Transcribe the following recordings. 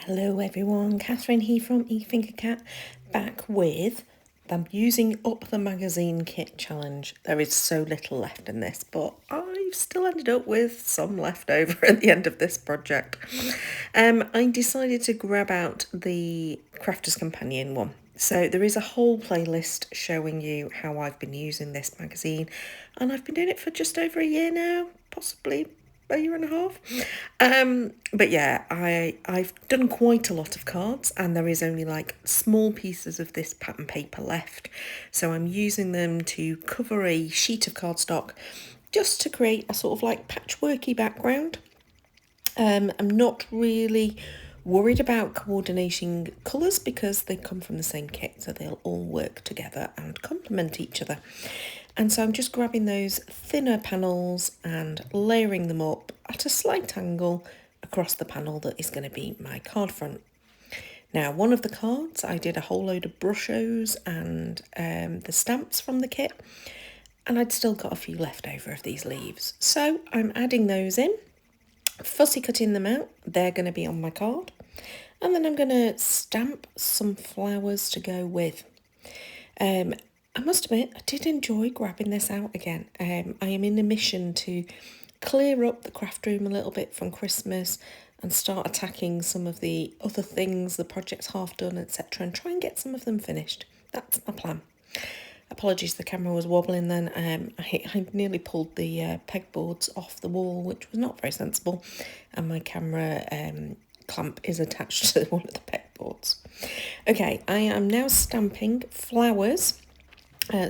Hello everyone, Catherine here from eFingerCat, back with the Using Up the Magazine Kit Challenge. There is so little left in this, but I've still ended up with some left over at the end of this project. I decided to grab out the Crafter's Companion one. So there is a whole playlist showing you how I've been using this magazine, and I've been doing it for just over a year now, possibly a year and a half. But yeah, I've done quite a lot of cards, and there is only like small pieces of this pattern paper left. So I'm using them to cover a sheet of cardstock just to create a sort of like patchworky background. I'm not really worried about coordinating colours because they come from the same kit, so they'll all work together and complement each other. And so I'm just grabbing those thinner panels and layering them up at a slight angle across the panel that is going to be my card front. Now, one of the cards, I did a whole load of brushos and the stamps from the kit, and I'd still got a few left over of these leaves. So I'm adding those in, fussy cutting them out. They're going to be on my card. And then I'm going to stamp some flowers to go with. I must admit, I did enjoy grabbing this out again. I am in a mission to clear up the craft room a little bit from Christmas and start attacking some of the other things, the project's half done, etc., and try and get some of them finished. That's my plan. Apologies, the camera was wobbling then. I nearly pulled the pegboards off the wall, which was not very sensible, and my camera clamp is attached to one of the pegboards. Okay, I am now stamping flowers.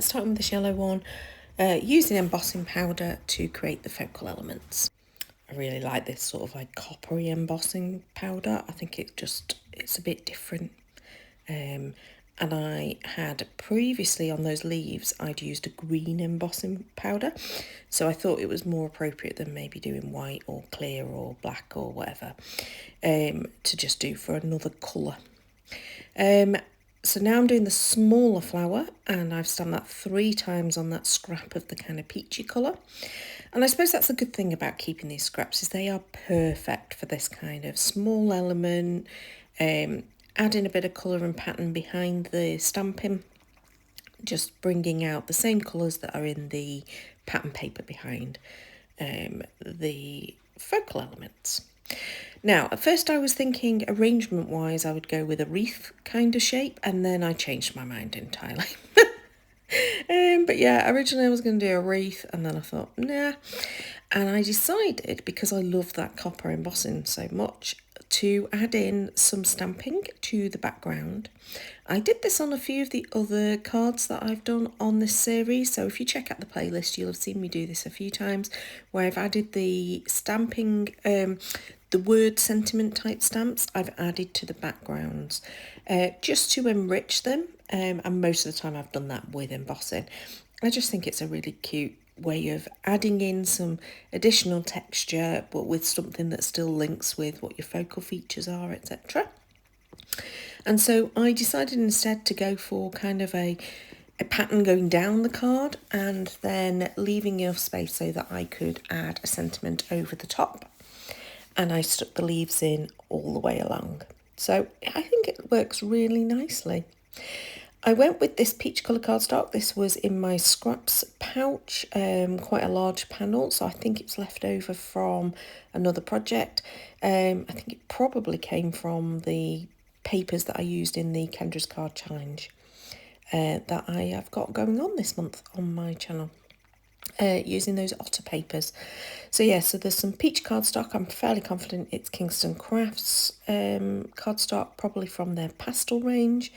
Starting with this yellow one, using embossing powder to create the focal elements. I really like this sort of like coppery embossing powder. I think it's a bit different. And I had previously on those leaves, I'd used a green embossing powder. So I thought it was more appropriate than maybe doing white or clear or black or whatever, to just do for another colour. So now I'm doing the smaller flower, and I've stamped that 3 times on that scrap of the kind of peachy colour. And I suppose that's a good thing about keeping these scraps, is they are perfect for this kind of small element, adding a bit of colour and pattern behind the stamping, just bringing out the same colours that are in the pattern paper behind the focal elements. Now, at first I was thinking arrangement-wise I would go with a wreath kind of shape, and then I changed my mind entirely. But yeah, originally I was going to do a wreath, and then I thought, nah. And I decided, because I love that copper embossing so much, to add in some stamping to the background. I did this on a few of the other cards that I've done on this series, so if you check out the playlist you'll have seen me do this a few times, where I've added the stamping, the word sentiment type stamps I've added to the backgrounds, just to enrich them, and most of the time I've done that with embossing. I just think it's a really cute way of adding in some additional texture, but with something that still links with what your focal features are, etc. And so I decided instead to go for kind of a pattern going down the card, and then leaving enough space so that I could add a sentiment over the top. And I stuck the leaves in all the way along. So I think it works really nicely. I went with this peach colour cardstock. This was in my scraps pouch, quite a large panel, so I think it's left over from another project. I think it probably came from the papers that I used in the Kendra's Card Challenge that I have got going on this month on my channel. Using those otter papers. So yeah, so there's some peach cardstock. I'm fairly confident it's Kingston Crafts cardstock, probably from their pastel range.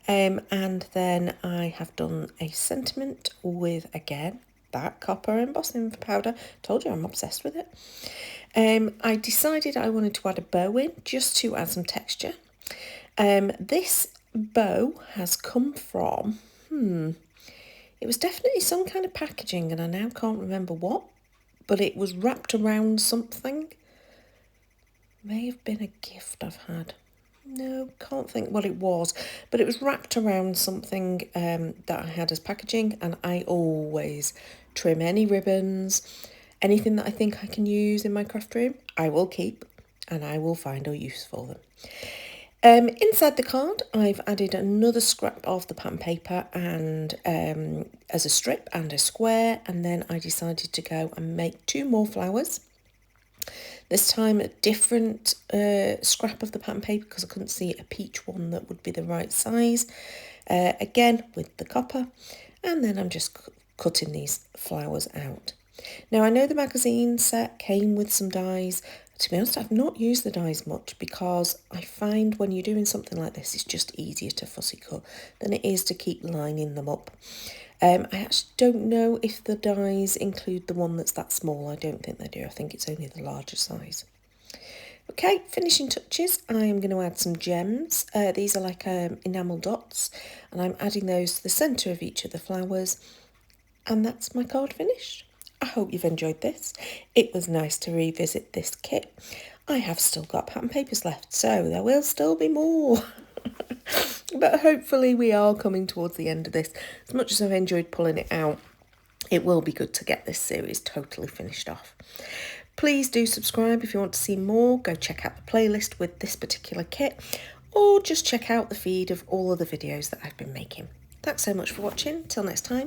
And then I have done a sentiment with, again, that copper embossing powder. Told you I'm obsessed with it. I decided I wanted to add a bow in, just to add some texture. This bow has come from, it was definitely some kind of packaging, and I now can't remember what, but it was wrapped around something. May have been a gift I've had. No, can't think what it was, but it was wrapped around something that I had as packaging, and I always trim any ribbons, anything that I think I can use in my craft room, I will keep, and I will find a use for them. Inside the card, I've added another scrap of the pattern paper and as a strip and a square, and then I decided to go and make 2 more flowers. This time a different scrap of the pattern paper because I couldn't see a peach one that would be the right size. Again with the copper, and then I'm just cutting these flowers out. Now I know the magazine set came with some dies. To be honest, I've not used the dies much because I find when you're doing something like this, it's just easier to fussy cut than it is to keep lining them up. I actually don't know if the dies include the one that's that small. I don't think they do. I think it's only the larger size. Okay, finishing touches, I'm going to add some gems. These are like enamel dots, and I'm adding those to the centre of each of the flowers. And that's my card finished. I hope you've enjoyed this. It was nice to revisit this kit. I have still got pattern papers left, so there will still be more. But hopefully we are coming towards the end of this. As much as I've enjoyed pulling it out, it will be good to get this series totally finished off. Please do subscribe if you want to see more. Go check out the playlist with this particular kit, or just check out the feed of all of the videos that I've been making. Thanks so much for watching. Till next time.